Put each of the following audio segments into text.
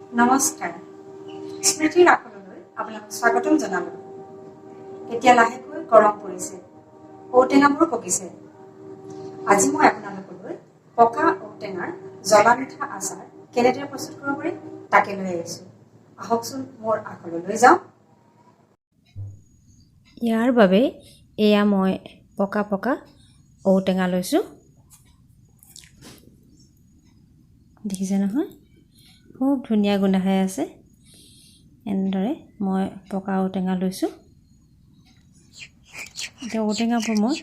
নমস্কাৰ স্মৃতিৰ আখৰলৈ আপোনালোক স্বাগতম জনালোঁ। এতিয়া লাহেকৈ গৰম পৰিছে, ঔটেঙাবোৰ পকিছে। আজি মই আপোনালোকলৈ পকা ঔটেঙাৰ জ্বলা মিঠা আচাৰ কেনেদৰে প্ৰস্তুত কৰিব পাৰি তাকে লৈ আহিছোঁ। আহকচোন মোৰ আখৰলৈ যাওঁ। ইয়াৰ বাবে এয়া মই পকা পকা ঔটেঙা লৈছোঁ। দেখিছে নহয়, খুব ধুনীয়া গোন্ধাই আছে। এনেদৰে মই পকা ঔটেঙা লৈছোঁ। এতিয়া ঔটেঙাবোৰ মই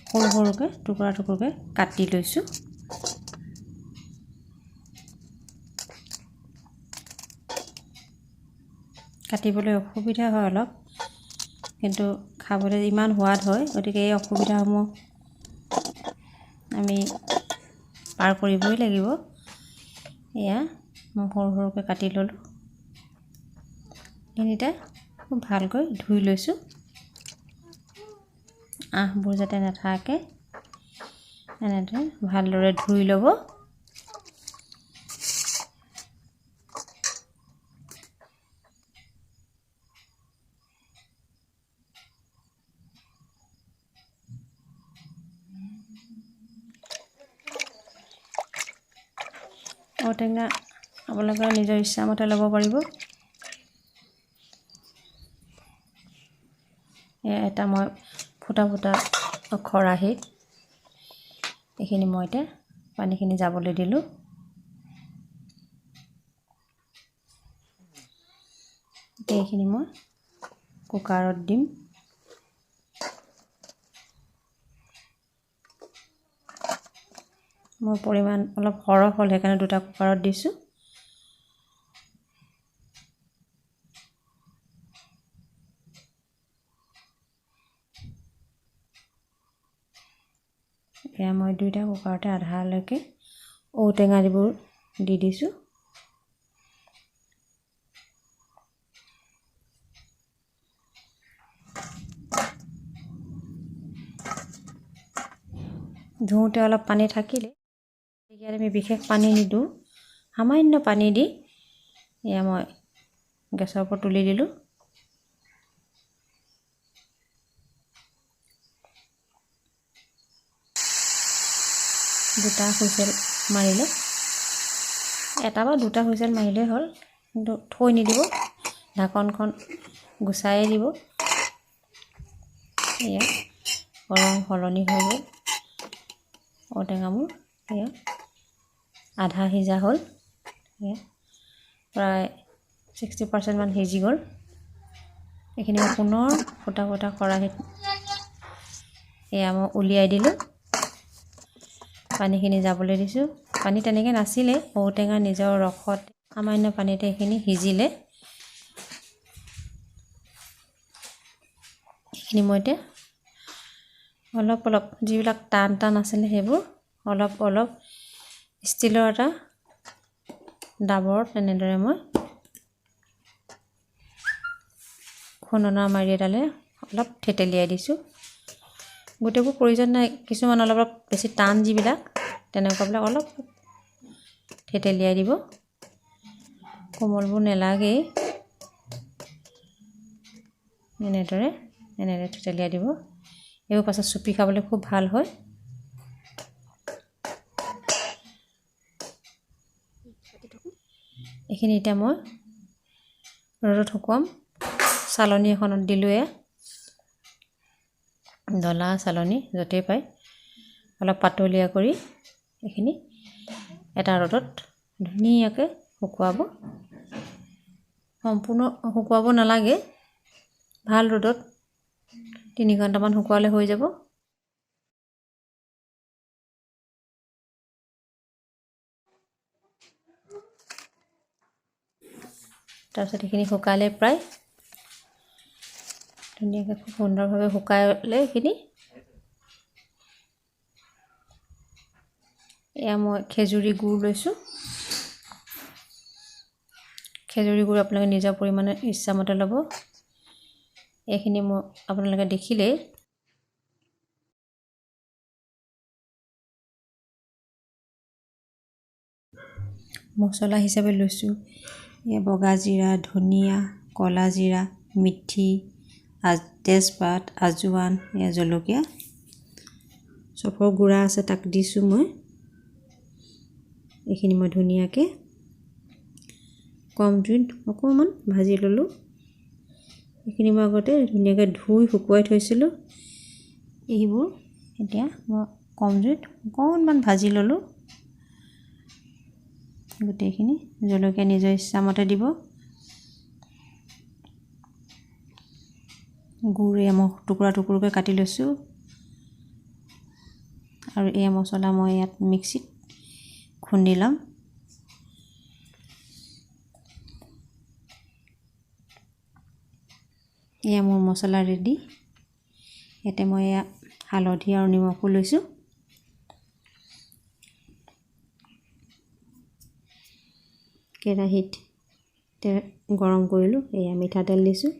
সৰু সৰুকৈ টুকুৰা টুকুৰকৈ কাটি লৈছোঁ। কাটিবলৈ অসুবিধা হয় অলপ, কিন্তু খাবলৈ ইমান সোৱাদ হয়, গতিকে এই অসুবিধাসমূহ আমি পাৰ কৰিবই লাগিব। এয়া মই সৰু সৰুকৈ কাটি ল'লোঁ। এইকেইটা খুব ভালকৈ ধুই লৈছোঁ, আঁহবোৰ যাতে নাথাকে। এনেদৰে ভালদৰে ধুই ল'ব। ঔটেঙা আপোনালোকে নিজৰ ইচ্ছামতে ল'ব পাৰিব। এটা মই ফুটা ফুটা খৰাহীত এইখিনি মই এতিয়া পানীখিনি যাবলৈ দিলোঁ। এইখিনি মই কুকাৰত দিম। মোৰ পৰিমাণ অলপ সৰহ হ'ল, সেইকাৰণে দুটা কুকাৰত দিছোঁ। এয়া মই দুইটা কুকাৰতে আধালৈকে ঔটেঙাবোৰ দি দিছোঁ। ধুওঁতে অলপ পানী থাকিলে, ইয়াত আমি বিশেষ পানী নিদিওঁ, সামান্য পানী দি এয়া মই গেছৰ ওপৰত তুলি দিলোঁ। দুটা হুইচেল মাৰিলে, এটা বা দুটা হুইচেল মাৰিলেই হ'ল, কিন্তু থৈ নিদিব, ঢাকনখন গুচাই দিব। এয়া ৰং সলনি হৈ গ'ল, ঔটেঙাবোৰ এয়া আধা সিজা হ'ল। এয়া প্ৰায় 60% সিজি গ'ল। এইখিনি মই পুনৰ ফুটা ফুটা খৰাহীত এয়া মই উলিয়াই দিলোঁ। পানীখিনি যাবলৈ দিছোঁ। পানী তেনেকৈ নাছিলে, ঔটেঙা নিজৰ ৰসত সামান্য পানীতে এইখিনি সিজিলে। এইখিনি মই এতিয়া অলপ অলপ যিবিলাক টান টান আছিলে সেইবোৰ অলপ অলপ ষ্টীলৰ এটা ডাবৰত এনেদৰে মই খুন্দনা মাৰি এডালে অলপ থেতেলিয়াই দিছোঁ। গোটেইবোৰ প্ৰয়োজন নাই, কিছুমান অলপ অলপ বেছি টান যিবিলাক, তেনেকুৱাবিলাক অলপ থেতেলিয়াই দিব। কোমলবোৰ নেলাগেই, এনেদৰে থেতেলিয়াই দিব। এইবোৰ পাছত চুপি খাবলৈ খুব ভাল হয়। এইখিনি এতিয়া মই ৰ'দত শুকুৱাম। চালনী এখনত দিলোঁ, ডলা চালনী য'তেই পায়, অলপ পাতলীয়া কৰি এইখিনি এটা ৰ'দত ধুনীয়াকৈ শুকুৱাব। সম্পূৰ্ণ শুকুৱাব নালাগে, ভাল ৰ'দত 3 ঘণ্টামান শুকুৱালে হৈ যাব। তাৰপিছত এইখিনি শুকালে, প্ৰায় ধুনীয়াকৈ খুব সুন্দৰভাৱে শুকালে এইখিনি। এয়া মই খেজুৰী গুড় লৈছোঁ। খেজুৰী গুড় আপোনালোকে নিজৰ পৰিমাণে ইচ্ছামতে ল'ব। এইখিনি মই আপোনালোকে দেখিলেই মছলা হিচাপে লৈছোঁ এয়া বগা জিৰা, ধনিয়া, কলা জিৰা, মিঠি, তেজপাত, আজোৱান, এয়া জলকীয়া চফৰ গুড়া আছে, তাক দিছোঁ মই। এইখিনি মই ধুনীয়াকৈ কম জুইত অকণমান ভাজি ল'লোঁ। এইখিনি মই আগতে ধুনীয়াকৈ ধুই শুকুৱাই থৈছিলোঁ। এইবোৰ এতিয়া মই কম জুইত অকণমান ভাজি ল'লোঁ। গোটেইখিনি জলকীয়া নিজৰ ইচ্ছামতে দিব। গুড় এয়া মই টুকুৰা টুকুৰকৈ কাটি লৈছোঁ। আৰু এয়া মছলা মই ইয়াত মিক্সিত খুন্দি ল'ম। এয়া মোৰ মছলা ৰেডি। ইয়াতে মই এয়া হালধি আৰু নিমখো লৈছোঁ। কেৰাহীত গৰম কৰিলোঁ। এয়া মিঠাতেল দিছোঁ।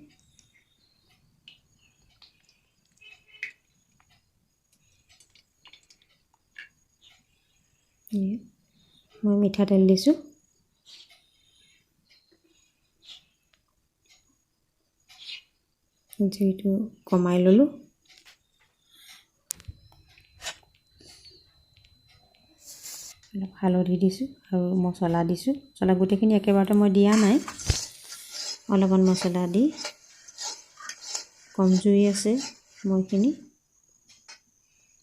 মই মিঠাতেল দিছোঁ। জুইটো কমাই ল'লোঁ। অলপ হালধি দিছোঁ আৰু মছলা দিছোঁ। মছলা গোটেইখিনি একেবাৰতে মই দিয়া নাই, অলপমান মছলা দি কম জুই আছে মই এইখিনি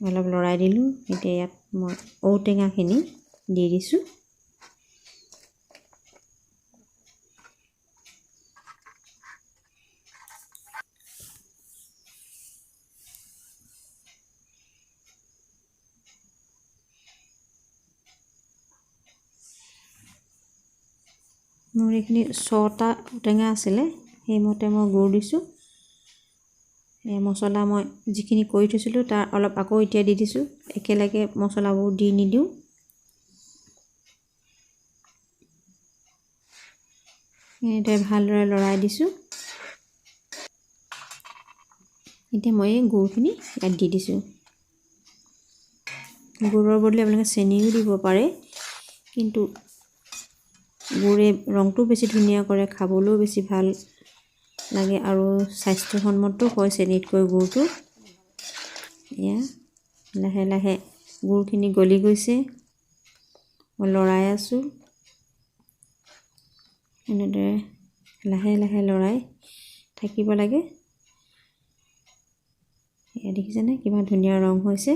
অলপ লৰাই দিলোঁ। এতিয়া ইয়াত মই ঔটেঙাখিনি দি দিছোঁ। মোৰ এইখিনি 6টা ঔটেঙা আছিলে, সেইমতে মই গুড় দিছোঁ। এই মছলা মই যিখিনি কৰি থৈছিলোঁ তাৰ অলপ আকৌ এতিয়া দি দিছোঁ। একেলগে মছলাবোৰ দি নিদিওঁ। এনেদৰে ভালদৰে লৰাই দিছোঁ। এতিয়া মই এই গুড়খিনি ইয়াত দি দিছোঁ। গুড়ৰ বদলি আপোনালোকে চেনিও দিব পাৰে, কিন্তু গুড়ে ৰংটো বেছি ধুনীয়া কৰে, খাবলৈও বেছি ভাল লাগে আৰু স্বাস্থ্যসন্মতো হয় চেনিতকৈ গুড়টো। এয়া লাহে লাহে গুড়খিনি গলি গৈছে, মই লৰাই আছোঁ। এনেদৰে লাহে লাহে লৰাই থাকিব লাগে। এয়া দেখিছেনে কিমান ধুনীয়া ৰং হৈছে।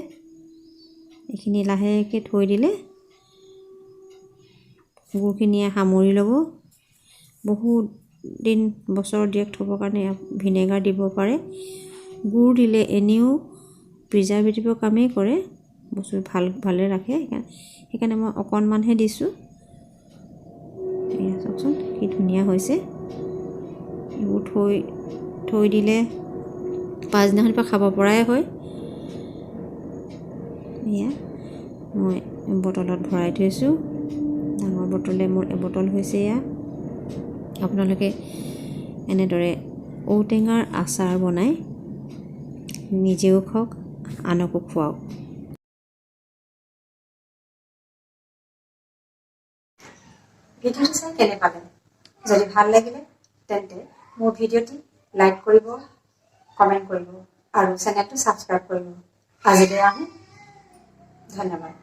এইখিনি লাহেকৈ থৈ দিলে গুড়খিনিয়ে সামৰি ল'ব। বহুত দিন বছৰ দিয়াক থ'বৰ কাৰণে ভিনেগাৰ দিব পাৰে। গুড় দিলে এনেও প্ৰিজাৰ্ভেটিভৰ কামেই কৰে, বস্তু ভালে ৰাখে। সেইকাৰণে মই অকণমানহে দিছোঁ। এয়া চাওকচোন কি ধুনীয়া হৈছে। এইবোৰ থৈ দিলে পাছদিনাখনৰ পৰা খাব পৰাই হয়। এয়া মই বটলত ভৰাই থৈছোঁ। ডাঙৰ বটলে মোৰ এবটল হৈছে। এয়া আপোনালোকে এনেদৰে ঔটেঙাৰ আচাৰ বনাই নিজেও খাওক, আনকো খুৱাওক। ভিডিঅ'টো চাই কেনে পালে? যদি ভাল লাগিলে তেন্তে মোৰ ভিডিঅ'টি লাইক কৰিব, কমেণ্ট কৰিব আৰু চেনেলটো ছাবস্ক্ৰাইব কৰিব। আজিলৈ আহোঁ। ধন্যবাদ।